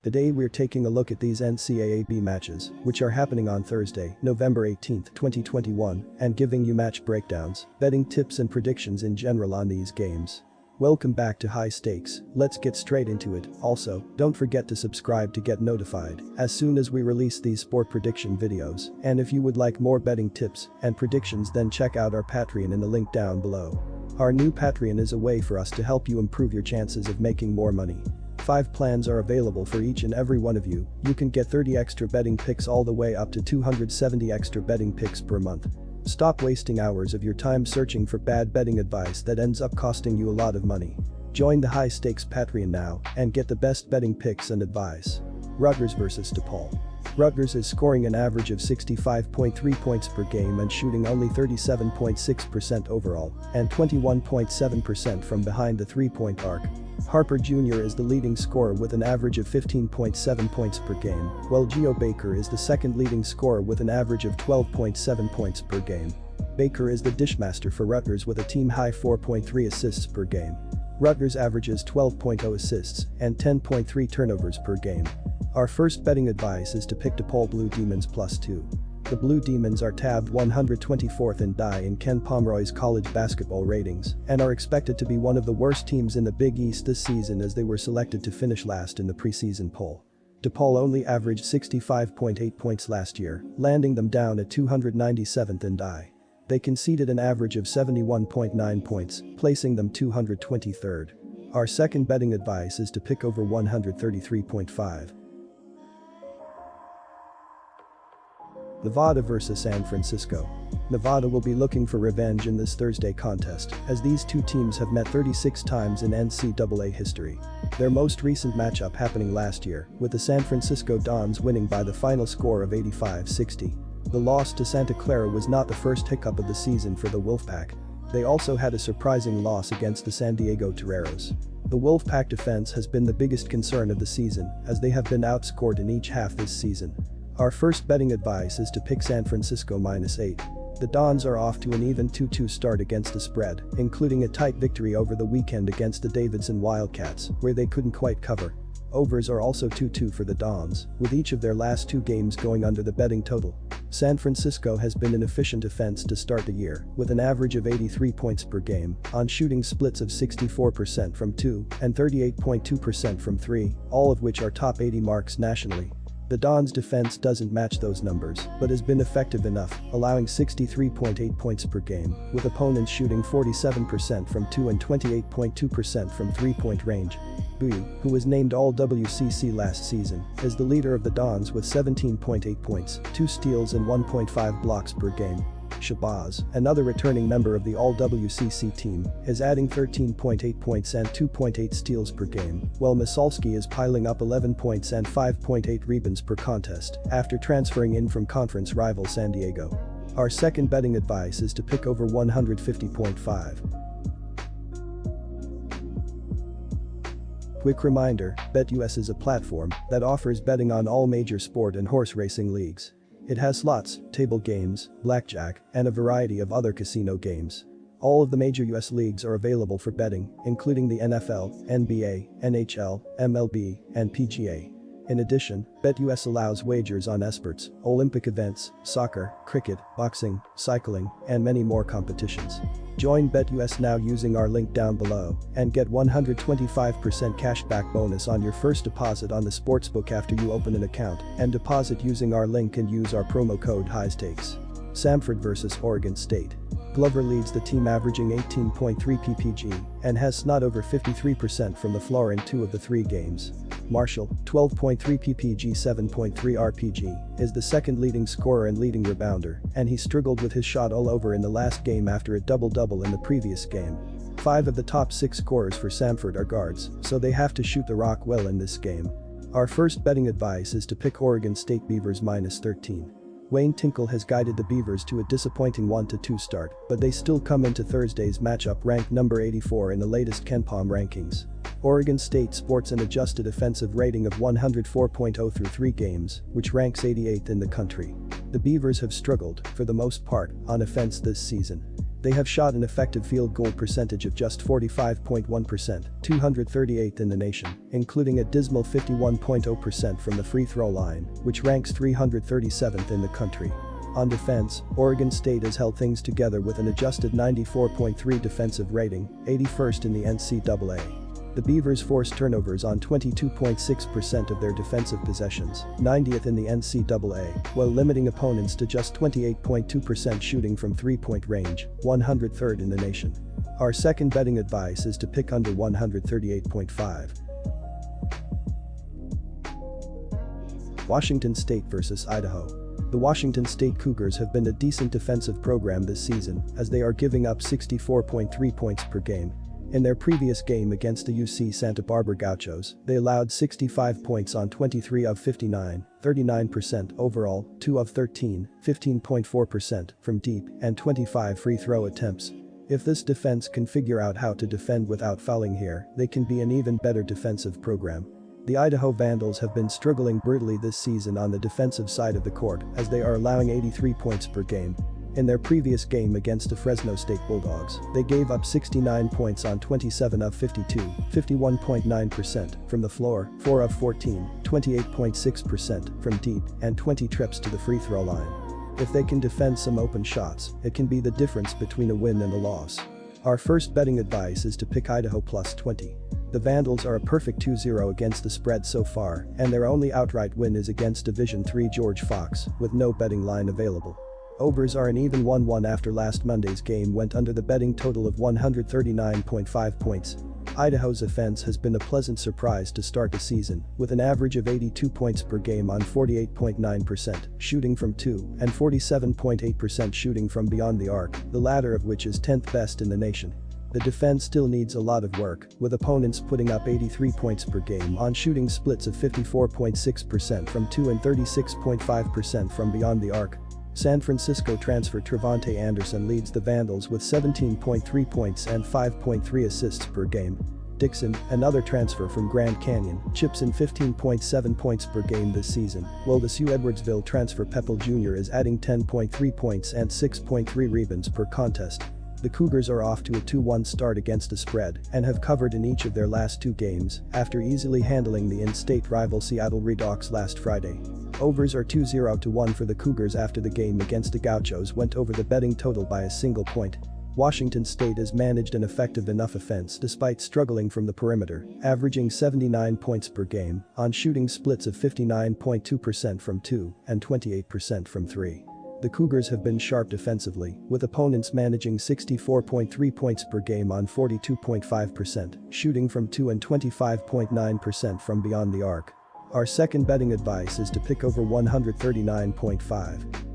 Today we're taking a look at these NCAAB matches, which are happening on Thursday, November 18, 2021, and giving you match breakdowns, betting tips and predictions in general on these games. Welcome back to High Stakes, let's get straight into it. Also, don't forget to subscribe to get notified as soon as we release these sport prediction videos, and if you would like more betting tips and predictions, then check out our Patreon in the link down below. Our new Patreon is a way for us to help you improve your chances of making more money. 5 plans are available for each and every one of you. You can get 30 extra betting picks all the way up to 270 extra betting picks per month. Stop wasting hours of your time searching for bad betting advice that ends up costing you a lot of money. Join the High Stakes Patreon now and get the best betting picks and advice. Rutgers vs DePaul. Rutgers is scoring an average of 65.3 points per game and shooting only 37.6% overall and 21.7% from behind the three-point arc. Harper Jr. is the leading scorer with an average of 15.7 points per game, while Geo Baker is the second leading scorer with an average of 12.7 points per game. Baker is the dishmaster for Rutgers with a team-high 4.3 assists per game. Rutgers averages 12.0 assists and 10.3 turnovers per game. Our first betting advice is to pick DePaul Blue Demons +2. The Blue Demons are tabbed 124th in DI in Ken Pomeroy's college basketball ratings and are expected to be one of the worst teams in the Big East this season, as they were selected to finish last in the preseason poll. DePaul only averaged 65.8 points last year, landing them down at 297th in DI. They conceded an average of 71.9 points, placing them 223rd. Our second betting advice is to pick over 133.5. Nevada vs San Francisco. Nevada will be looking for revenge in this Thursday contest, as these two teams have met 36 times in NCAA history. Their most recent matchup happening last year, with the San Francisco Dons winning by the final score of 85-60. The loss to Santa Clara was not the first hiccup of the season for the Wolfpack. They also had a surprising loss against the San Diego Toreros. The Wolfpack defense has been the biggest concern of the season, as they have been outscored in each half this season. Our first betting advice is to pick San Francisco -8. The Dons are off to an even 2-2 start against the spread, including a tight victory over the weekend against the Davidson Wildcats, where they couldn't quite cover. Overs are also 2-2 for the Dons, with each of their last 2 games going under the betting total. San Francisco has been an efficient defense to start the year, with an average of 83 points per game, on shooting splits of 64% from 2 and 38.2% from 3, all of which are top 80 marks nationally. The Dons' defense doesn't match those numbers, but has been effective enough, allowing 63.8 points per game, with opponents shooting 47% from 2 and 28.2% from three-point range. Bui, who was named All-WCC last season, is the leader of the Dons with 17.8 points, 2 steals and 1.5 blocks per game. Shabazz, another returning member of the All-WCC team, is adding 13.8 points and 2.8 steals per game, while Masalski is piling up 11 points and 5.8 rebounds per contest after transferring in from conference rival San Diego. Our second betting advice is to pick over 150.5. Quick reminder, BetUS is a platform that offers betting on all major sport and horse racing leagues. It has slots, table games, blackjack, and a variety of other casino games. All of the major US leagues are available for betting, including the NFL, NBA, NHL, MLB, and PGA. In addition, BetUS allows wagers on esports, Olympic events, soccer, cricket, boxing, cycling, and many more competitions. Join BetUS now using our link down below and get 125% cashback bonus on your first deposit on the sportsbook after you open an account and deposit using our link and use our promo code HIGHSTAKES. Samford vs Oregon State. Glover leads the team, averaging 18.3 ppg and has snot over 53% from the floor in 2 of the 3 games. Marshall, 12.3 ppg 7.3 rpg, is the second leading scorer and leading rebounder, and he struggled with his shot all over in the last game after a double-double in the previous game. 5 of the top 6 scorers for Samford are guards, so they have to shoot the rock well in this game. Our first betting advice is to pick Oregon State Beavers -13. Wayne Tinkle has guided the Beavers to a disappointing 1-2 start, but they still come into Thursday's matchup ranked number 84 in the latest KenPom rankings. Oregon State sports an adjusted offensive rating of 104.0 through 3 games, which ranks 88th in the country. The Beavers have struggled, for the most part, on offense this season. They have shot an effective field goal percentage of just 45.1%, 238th in the nation, including a dismal 51.0% from the free throw line, which ranks 337th in the country. On defense, Oregon State has held things together with an adjusted 94.3 defensive rating, 81st in the NCAA. The Beavers forced turnovers on 22.6% of their defensive possessions, 90th in the NCAA, while limiting opponents to just 28.2% shooting from three-point range, 103rd in the nation. Our second betting advice is to pick under 138.5. Washington State vs. Idaho. The Washington State Cougars have been a decent defensive program this season, as they are giving up 64.3 points per game. In their previous game against the UC Santa Barbara Gauchos, they allowed 65 points on 23 of 59, 39% overall, 2 of 13, 15.4% from deep, and 25 free throw attempts. If this defense can figure out how to defend without fouling here, they can be an even better defensive program. The Idaho Vandals have been struggling brutally this season on the defensive side of the court, as they are allowing 83 points per game. In their previous game against the Fresno State Bulldogs, they gave up 69 points on 27 of 52, 51.9% from the floor, 4 of 14, 28.6% from deep, and 20 trips to the free throw line. If they can defend some open shots, it can be the difference between a win and a loss. Our first betting advice is to pick Idaho plus 20. The Vandals are a perfect 2-0 against the spread so far, and their only outright win is against Division III George Fox, with no betting line available. Overs are an even 1-1 after last Monday's game went under the betting total of 139.5 points. Idaho's offense has been a pleasant surprise to start the season, with an average of 82 points per game on 48.9% shooting from 2 and 47.8% shooting from beyond the arc, the latter of which is 10th best in the nation. The defense still needs a lot of work, with opponents putting up 83 points per game on shooting splits of 54.6% from 2 and 36.5% from beyond the arc. San Francisco transfer Trevante Anderson leads the Vandals with 17.3 points and 5.3 assists per game. Dixon, another transfer from Grand Canyon, chips in 15.7 points per game this season, while the Sue Edwardsville transfer Pepple Jr. is adding 10.3 points and 6.3 rebounds per contest. The Cougars are off to a 2-1 start against the spread and have covered in each of their last 2 games after easily handling the in-state rival Seattle Redhawks last Friday. Overs are 2-0-1 for the Cougars after the game against the Gauchos went over the betting total by a single point. Washington State has managed an effective enough offense despite struggling from the perimeter, averaging 79 points per game on shooting splits of 59.2% from 2 and 28% from 3. The Cougars have been sharp defensively, with opponents managing 64.3 points per game on 42.5% shooting from 2 and 25.9% from beyond the arc. Our second betting advice is to pick over 139.5.